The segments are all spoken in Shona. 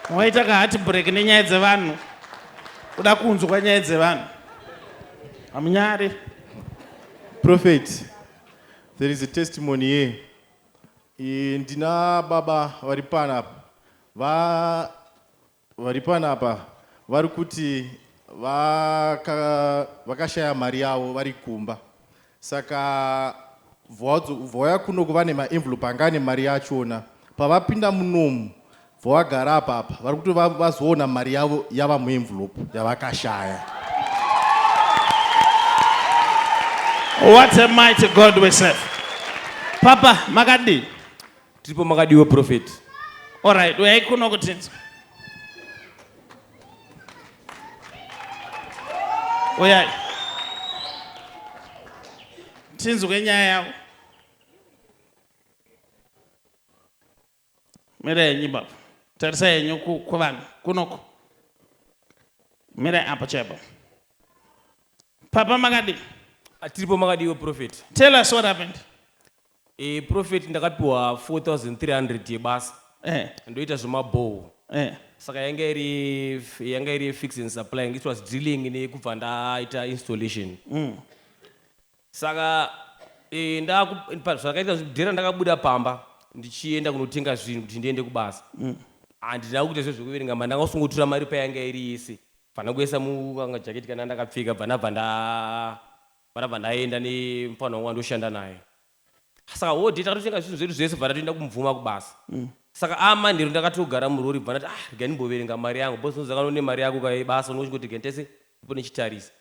waita kahati break nenyaya dzevanhu kuda kunzwa nyaya dzevanhu amunyari. Prophet, there is a testimony here. Ndina baba varipanapa vari kuti vakashaya mari yavo vari kumba, saka vauya kuno kuva nemaenvelope anga ane mari yachona. Pavapinda munomu vagara apapa vari kuti vazoona mari yavo yava muenvelope yavakashaya. What a mighty God we serve. Papa makadi tiripo makadiwe prophet. All right, we kuno kutinza oyai tinzwe kwenyaya yavo mira yenyu baba, tarisa yenyu kuvanhu kunoko, mira apa chaipo. Papa makadi Tiripo makadiwe prophet. Tell us what happened. Prophet ndakapiwa 4,300 yebasa ndoita zvemabow, saka yanga iri fix and supply, it was drilling nekubva ndaita installation. Saka zvakaita dhera ndakabuda pamba ndichienda kunotenga zvinhu kuti ndiende kubasa. Handina kuita zvezvekuverenga mari, ndangasungotura mari payanga iri yese bvana kuisa mukanga jaketi kana ndakapfeka bvana ndaenda nemufana wangu wandoshanda naye. Saka wodhita akatotenga zvinhu zvedu zvese bvana toenda kumubvuma kubasa. Saka amandero ndakatogara murori bvana rega ndimboverenga mari yangu, bosi zakanone mari yako kaibasa unochingoti gentese ipo nechitarisa.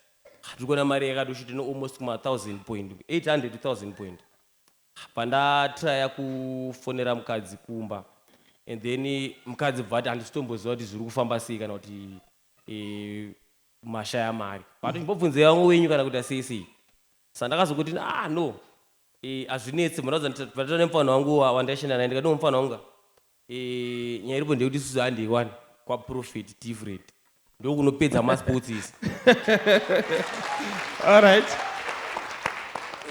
Tiri kuona mari yakadosvika almost kuma 1,000 point, 800 to 1,000 point. Pandatraya kufonera mukadzi kumba, and then mukadzi bvati handisitomboziva kuti zviri kufamba sei kana kuti mashaya mari. But ndimbobvunzei vamwe wenyu kana kuti sei. Saka ndakazokuti no, hazvinetsi mbatata nemufana wangu wandaishanda naye, ndikati mufana wangu nyaya iripo ndekuti isusu handeiwani kwaProphet T Freddy ndokunopedza masports isi. All right.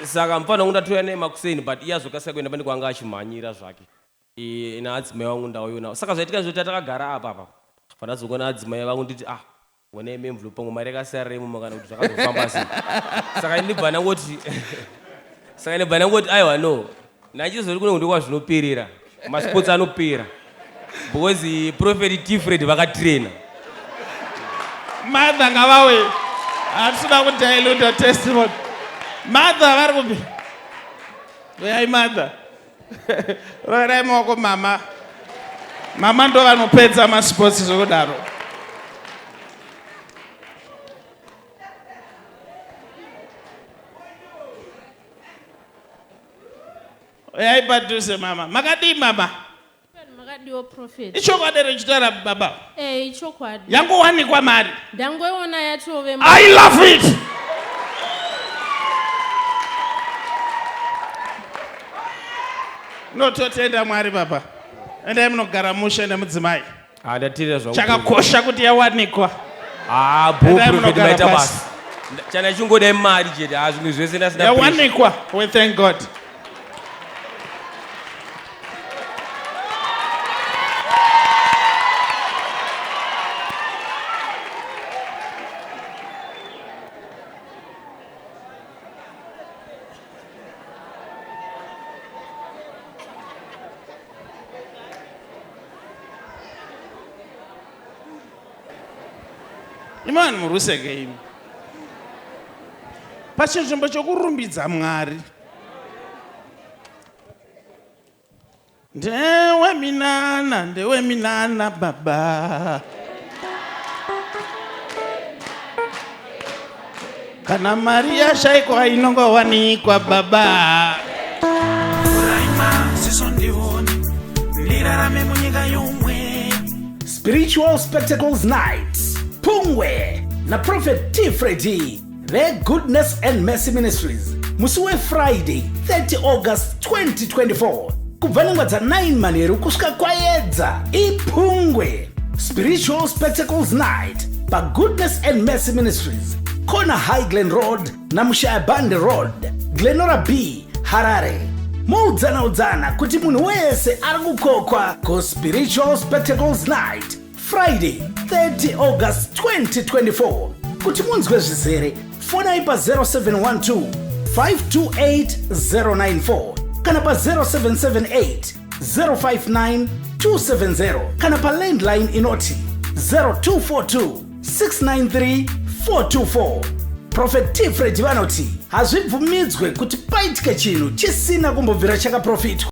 Saka mufana wangu ndatoya naye makuseni, but iye azokasika kuenda pane kwanga achimhanyira zvake naadzimai vangu ndauyo. Saka zvaitika zvoti takagara apa pandazokona adzimai vangu nditi wona envelope pangu mari yakasararemo kana kuti zvakazofamba sei. Saka ndibva ndangoti aiwa no, nachizori kuno ndikwa zvinoperera masports anopera because Prophet T Freddy vakatraina. Mother ngavawe hatisida kudilute testimony. Mother vari kupi uyai mother rorai maoko mama ndo vanopedza masports zvokudaro. Uyai padhuze mama. Makadii mama? Makadiwo prophet. Ichokwadi rechitaura baba? Ichokwadi. Yangowanikwa mari? Ndangoiona yatove. I love it. Nototenda Mwari baba. Endai munogara mushe nemudzimai. Ndatira zvangu. Chakakosha kuti yawanikwa. Prophet maita basa. Chana chingoda mari chete, zvinhu zvese ndasina. Yawanikwa, we thank God. Imani muruseke imi. Pachinzvimbo chokurumbidza Mwari. Ndewe minana baba. Kana mari yashaikwa inongowanikwa baba. Uraima sizondioni. Ndirarame munyika yomwe. Spiritual Spectacles Nights. Pungwe na Prophet T Freddy, their Goodness and Mercy Ministries. Musi Friday 30 August 2024 kubva za 9 manheru kusvika kwaedza iPungwe. Spiritual Spectacles Night pa Goodness and Mercy Ministries, Kona High Glen Road na Mushayabande Road, Glenora B, Harare. Mudzana kuti munhu wese ari kukokwa ku Spiritual Spectacles Night Friday 30 August 2024. Kuti munzwe zvizere, fonai pa 0712 528 094 kana pa 0778 059 270 kana pa landline inoti 0242 693 424. Prophet T Freddy vanoti hazvibvumidzwe kuti paitike chinhu chisina kumbobvira chakaprofitwa.